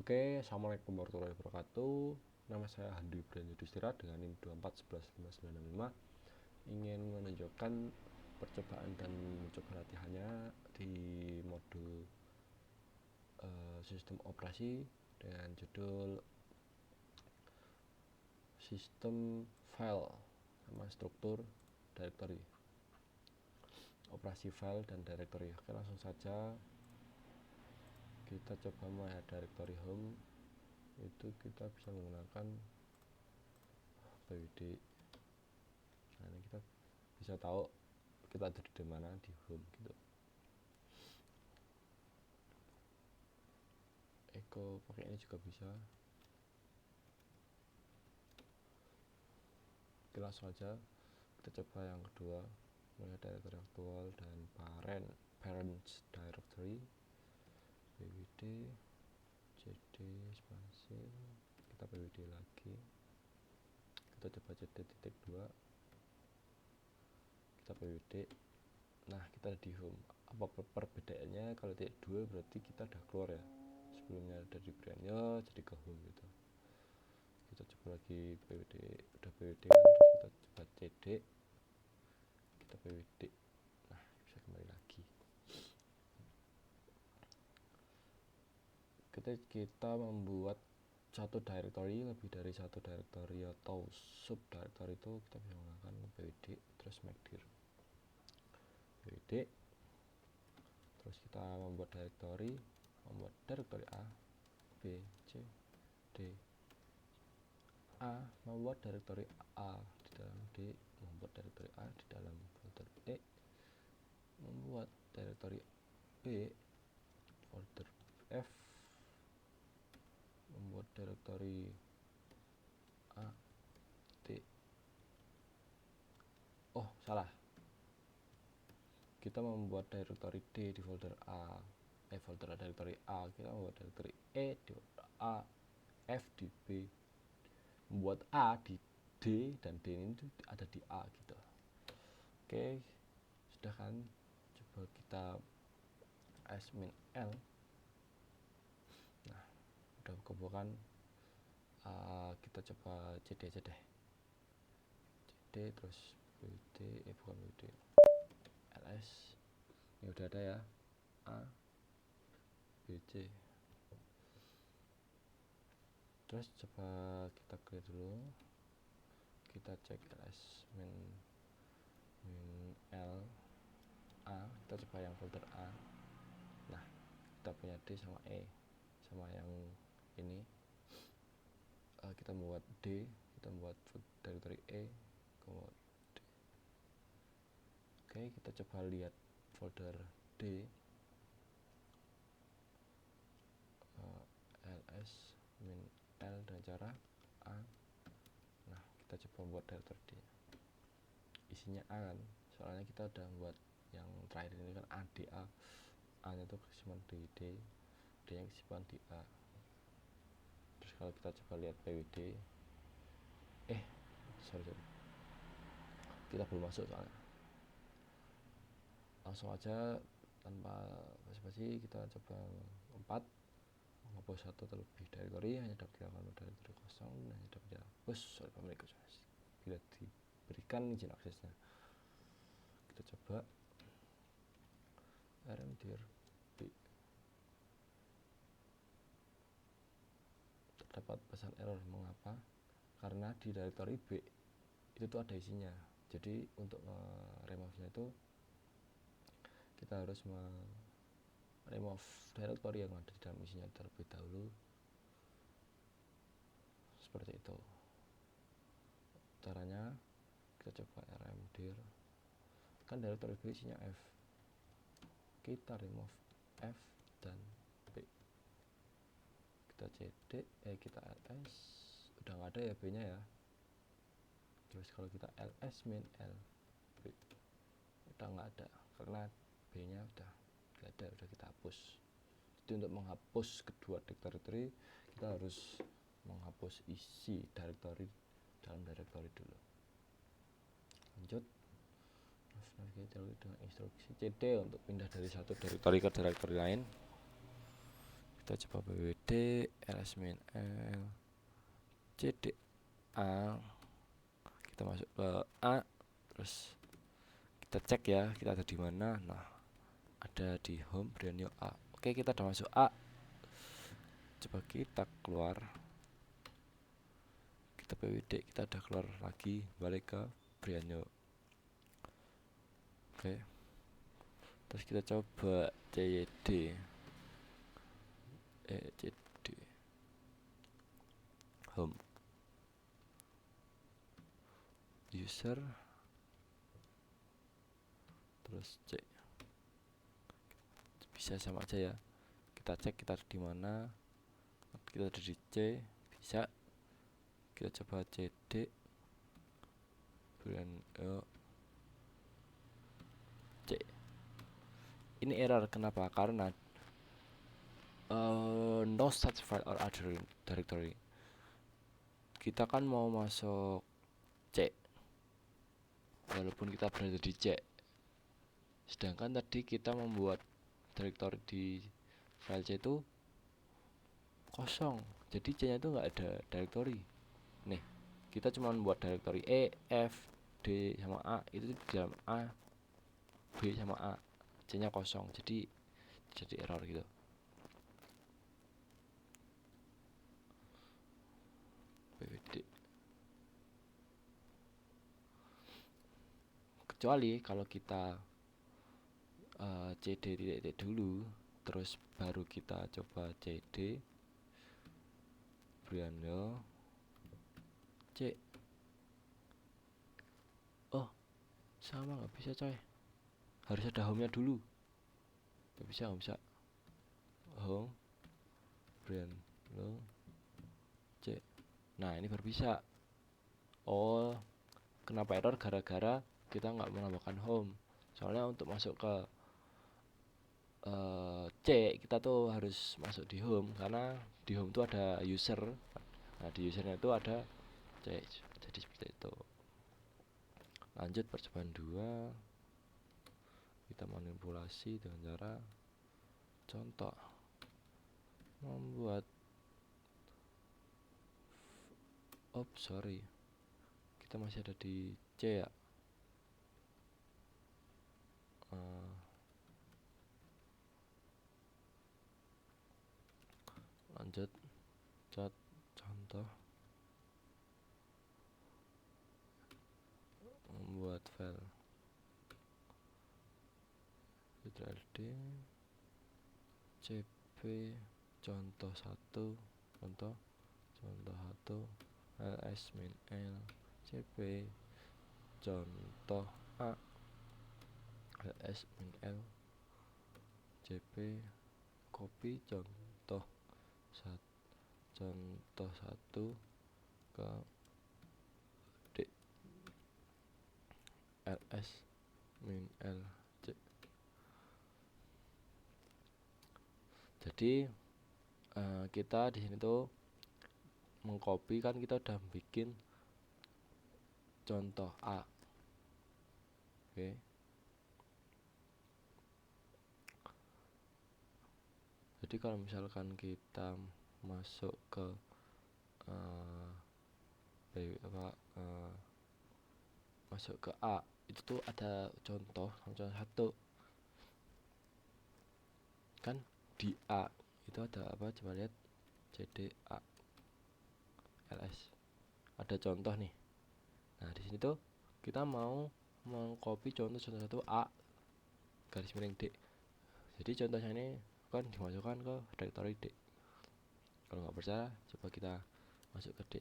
Oke, assalamualaikum warahmatullahi wabarakatuh. Nama saya Handi Brian Yudhistira dengan NIM 24115965. Ingin menunjukkan percobaan dan mencoba latihannya di modul sistem operasi dengan judul sistem file sama struktur directory, operasi file dan directory. Oke, langsung saja kita coba melihat directory home. Itu kita bisa menggunakan pwd. Nah, ini kita bisa tahu kita ada di mana di home gitu. Echo pakai ini juga bisa. Oke, langsung aja kita coba yang kedua, melihat directory aktual dan parents directory pwd cd spasi, kita pwd lagi, kita coba cd titik 2, kita pwd. Nah, kita ada di home. Apa perbedaannya? Kalau titik 2 berarti kita udah keluar ya, sebelumnya ada di brandnya jadi ke home gitu. Kita coba lagi pwd, udah pwd kan, terus kita coba cd, kita pwd. Nah, bisa kembali lagi. Kita membuat satu directory, lebih dari satu directory atau sub directory itu kita bisa menggunakan pwd terus make dir pwd, terus kita membuat directory A, B, C, D, A, membuat directory A di dalam D, membuat directory A di dalam folder E, membuat directory B folder F, membuat directory A, D. Oh, salah. Kita membuat directory D di folder A, folder directory A. Kita membuat directory E di folder A, F di B, membuat A di D, dan D ini ada di A gitu. Oke, sudah kan? Coba kita -l. Nah, udah kebukaan. Kita coba cd aja deh, cd terus pwd, bukan pwd, ls. Ini udah ada ya, a, b, c. Terus coba kita clear dulu, kita cek ls min l a, kita coba yang folder a. Nah, kita punya d sama e sama yang ini. Kita membuat D, kita membuat directory E, kemudian D. Oke, kita coba lihat folder D, ls min l dan cara a. Nah, kita coba buat directory D, isinya a kan, soalnya kita udah buat yang terakhir ini kan ada, a nya itu kesimpan di D, D nya kesimpan di a. Terus kalau kita coba lihat pwd, sorry, kita belum masuk soalnya. Langsung aja tanpa basa-basi kita coba 4, menghapus satu terlebih directory, hanya dapat dilakukan directory kosong dan hanya dapat dihapus oleh pemilik akses bila diberikan izin aksesnya. Kita coba rmdir b, terdapat pesan error. Mengapa? Karena di directory B itu tuh ada isinya. Jadi untuk remove-nya itu kita harus remove directory yang ada di dalam isinya terlebih dahulu, seperti itu caranya. Kita coba rmdir, kan directory B isinya F, kita remove F dan B, kita cd, kita ls, udah nggak ada ya B nya ya. Terus kalau kita ls min l B, udah nggak ada karena B nya udah nggak ada, udah kita hapus. Jadi untuk menghapus kedua directory, kita harus menghapus isi directory dalam directory dulu. Lanjut, navigate dengan instruksi cd untuk pindah dari satu directory ke directory lain. Kita coba pwd ls min l cd a, kita masuk ke a, terus kita cek ya kita ada di mana. Nah, ada di home Brianyo A. Oke, kita udah masuk A. Coba kita keluar, kita pwd, kita udah keluar lagi, balik ke Brianyo. Oke, terus kita coba cd cd home user, terus C, bisa sama aja ya. Kita cek kita ada di mana, kita ada di C, bisa. Kita coba cd Brianyo C. Ini error, kenapa? Karena no such file or other directory. Kita kan mau masuk C walaupun kita berada di C, sedangkan tadi kita membuat directory di file C itu kosong, jadi C nya itu nggak ada directory. Nih, kita cuma buat directory E, F, D sama A, itu di dalam A, B sama A, C nya kosong, jadi error gitu. pwd, kecuali kalau kita cd titik dulu, terus baru kita coba cd Brianyo C. Oh, sama, nggak bisa coy, harus ada home nya dulu. Nggak bisa home Brianyo C. Nah, ini baru bisa. Oh, kenapa error? Gara-gara kita nggak menambahkan home. Soalnya untuk masuk ke C, kita tuh harus masuk di home, karena di home itu ada user. Nah, di usernya itu ada C, jadi seperti itu. Lanjut percobaan 2, kita manipulasi dengan cara contoh membuat sorry, kita masih ada di C ya. Lanjut contoh membuat file ctrl+d cp contoh 1 ls min l cp contoh a ls min l cp copy contoh 1 ke d ls min l c. Jadi kita di sini tuh mengcopy, kan kita udah bikin contoh A. Oke. Jadi kalau misalkan kita masuk ke masuk ke A, itu tuh ada contoh 1. Kan di A itu ada apa? Coba lihat, cd A ls, ada contoh nih. Nah, di sini tuh kita mau mengcopy contoh 1 A garis miring D. Jadi contohnya ini kan dimasukkan ke directory D. Kalau nggak percaya, coba kita masuk ke D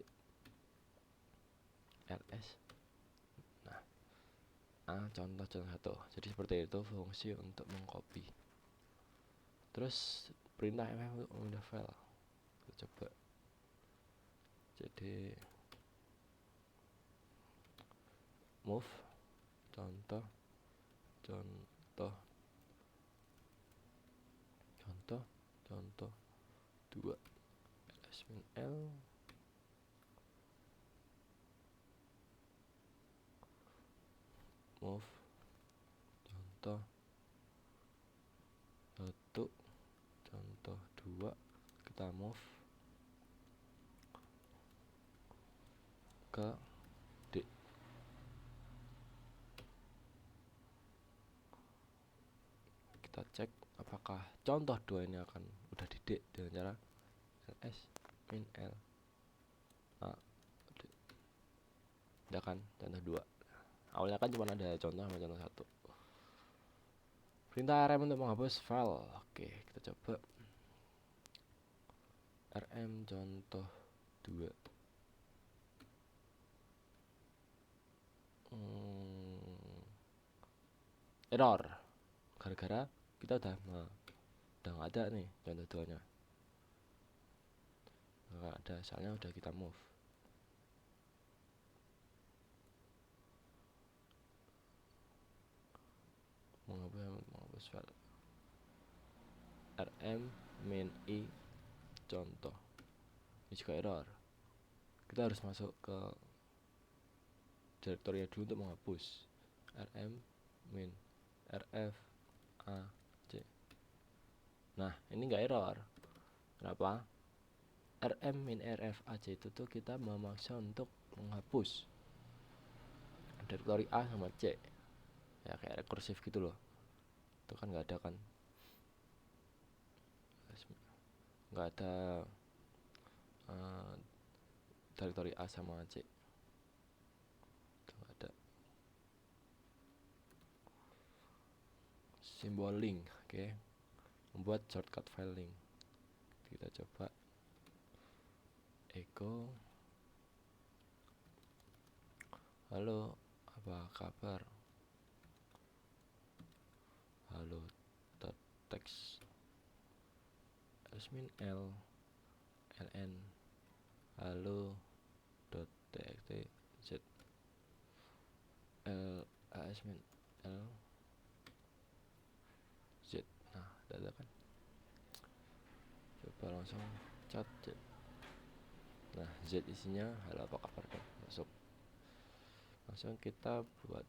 ls. Nah, contoh 1. Jadi seperti itu fungsi untuk mengcopy. Terus perintah mm untuk memindah file, kita coba jadi move contoh 2 ls min l move contoh 1 contoh 2 kita move ke D. Kita cek apakah contoh 2 ini akan udah di D dengan cara ls min l a D. Udah kan contoh 2. Awalnya kan cuma ada contoh sama contoh 1. Perintah rm untuk menghapus file. Oke, kita coba rm contoh 2. Error gara-gara kita udah nggak ada nih contoh 2 nya, nggak ada soalnya udah kita move. Menghapus file rm min i contoh. Ini juga error, kita harus masuk ke direktori dulu untuk menghapus rm min rf a c. Nah ini enggak error, kenapa? rm min rf a c itu tuh kita memaksa untuk menghapus direktori a sama c, ya kayak rekursif gitu loh. Itu kan nggak ada kan, nggak ada direktori a sama c, itu nggak ada. Simbol link, oke. Membuat shortcut file link. Kita coba echo halo apa kabar, halo teks min l ln halo txt z min l z. Nah ada kan, coba langsung chat z. Nah z isinya halo apa kabar kan, masuk. Langsung kita buat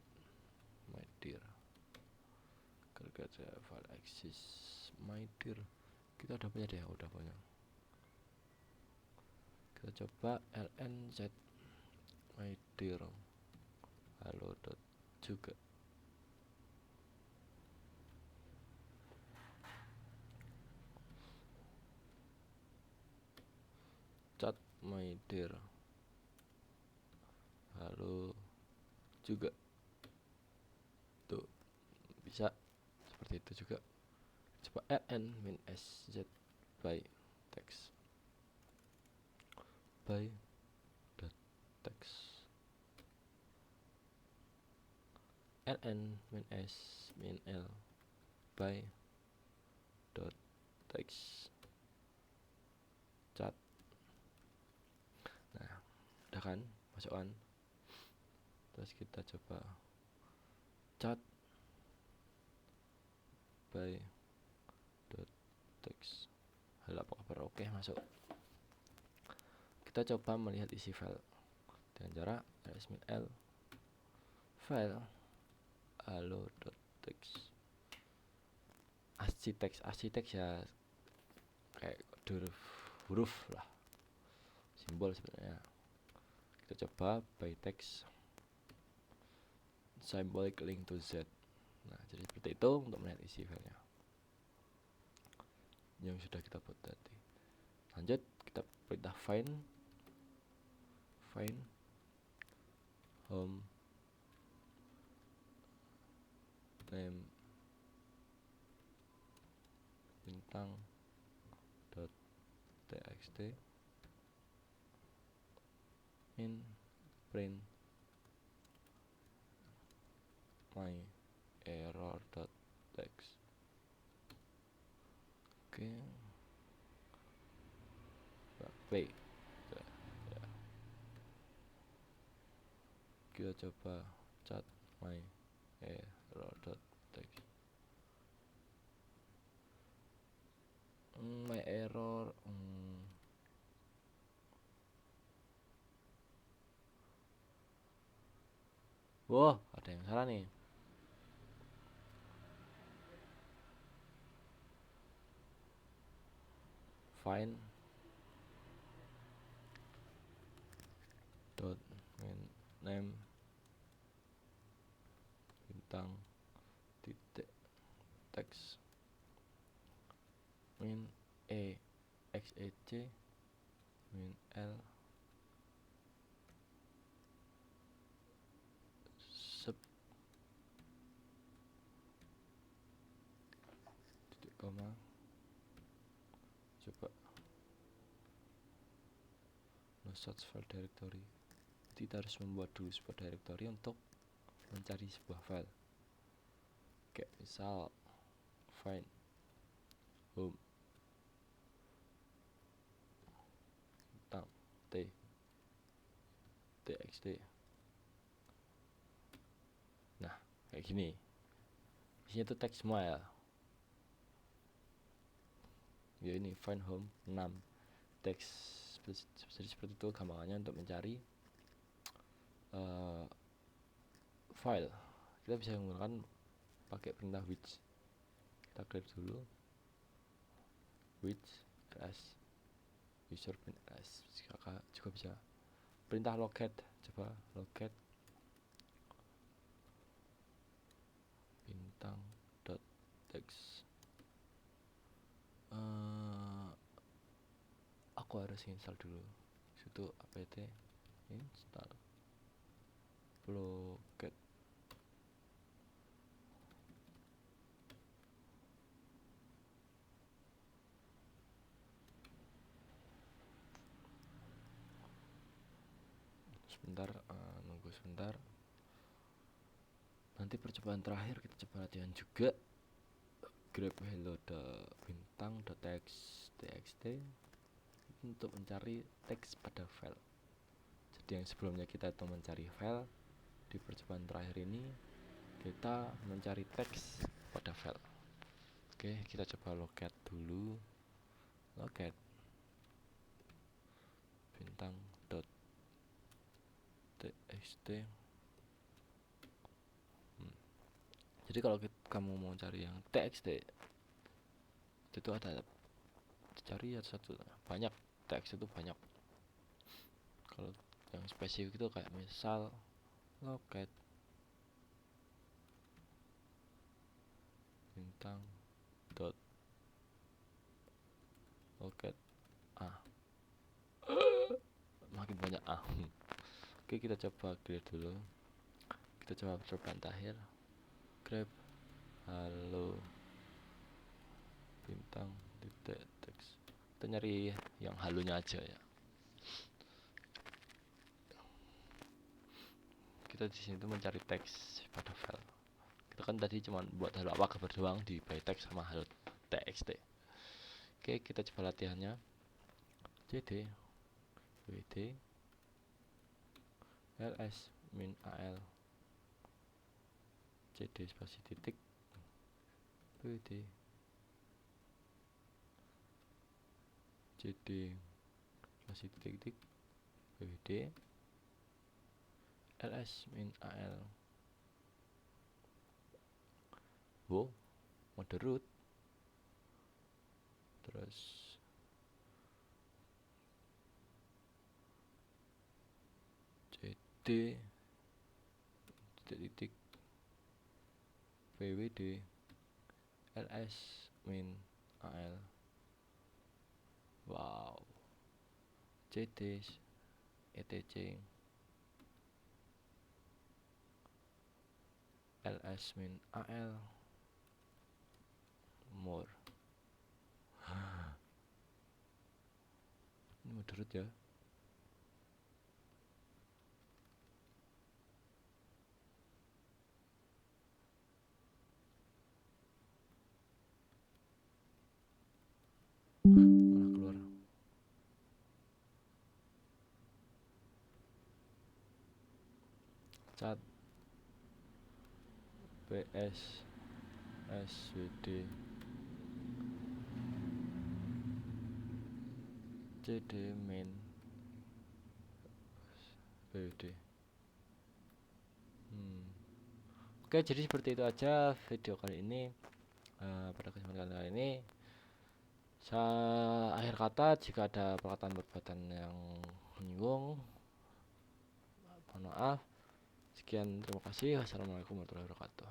my dear, kerja file access my dear. Kita udah punya deh, udah punya. Kita coba lnz my dear halo dot juga. Chat my dear halo juga. Tuh bisa seperti itu juga. Coba ln min sz by text by dot text ln min s min l by dot text chat. Nah udah kan masukan. Terus kita coba chat by dot text halo apa kabar, oke masuk. Kita coba melihat isi file dengan cara ls min l file halo dot text ASCII text ya, kayak huruf lah, simbol sebenarnya. Kita coba by text symbolic link to z. Nah jadi seperti itu untuk melihat isi filenya yang sudah kita buat tadi. Lanjut kita perintah find home name bintang dot txt in print my error dot text. Oke, play ya. Kita coba chat my error dot text. My error wah ada yang salah nih. Find dot min name bintang titik teks min xec min l sub titik koma. Coba no search file directory. Kita harus membuat dulu sebuah directory untuk mencari sebuah file. Kayak misal find home tentang txt. Nah, kayak gini. Isinya itu teks semua ya. Ya ini find home 6 teks. Jadi seperti itu gampangannya untuk mencari file. Kita bisa menggunakan pakai perintah which. Kita grab dulu which ls user bin ls. Juga bisa perintah locate. Coba locate bintang dot text. Aku harus install dulu situ apt install locate. Sebentar, nunggu sebentar. Nanti percobaan terakhir kita coba latihan juga. Grab hello bintang txt untuk mencari teks pada file. Jadi yang sebelumnya kita itu mencari file, di percobaan terakhir ini kita mencari teks pada file. Oke, kita coba locate dulu. Locate bintang txt. Jadi kalau kamu mau cari yang txt itu ada cari satu banyak teks itu banyak. Kalau yang spesifik itu kayak misal locate bintang dot locate makin banyak Oke, kita coba clear dulu. Kita coba percobaan terakhir. Grab halo bintang titik teks. Kita nyari yang halonya aja ya. Kita di sini tuh mencari teks pada file. Kita kan tadi cuma buat halo apa kabar doang di by text sama halo txt. Oke, kita coba latihannya. cd wd ls min al cd spasi titik wd cd spasi titik wd ls min al. Wow, mode root. Terus cd titik pwd ls min al. Wow, cd etc ls min al more. Ini mode root ya. Malah keluar. Cat ps svd cd main pwd. Oke, jadi seperti itu aja video kali ini. Pada kesempatan kali ini akhir kata, jika ada perkataan-perkataan yang menyinggung Mohon maaf. Sekian, terima kasih. Wassalamualaikum warahmatullahi wabarakatuh.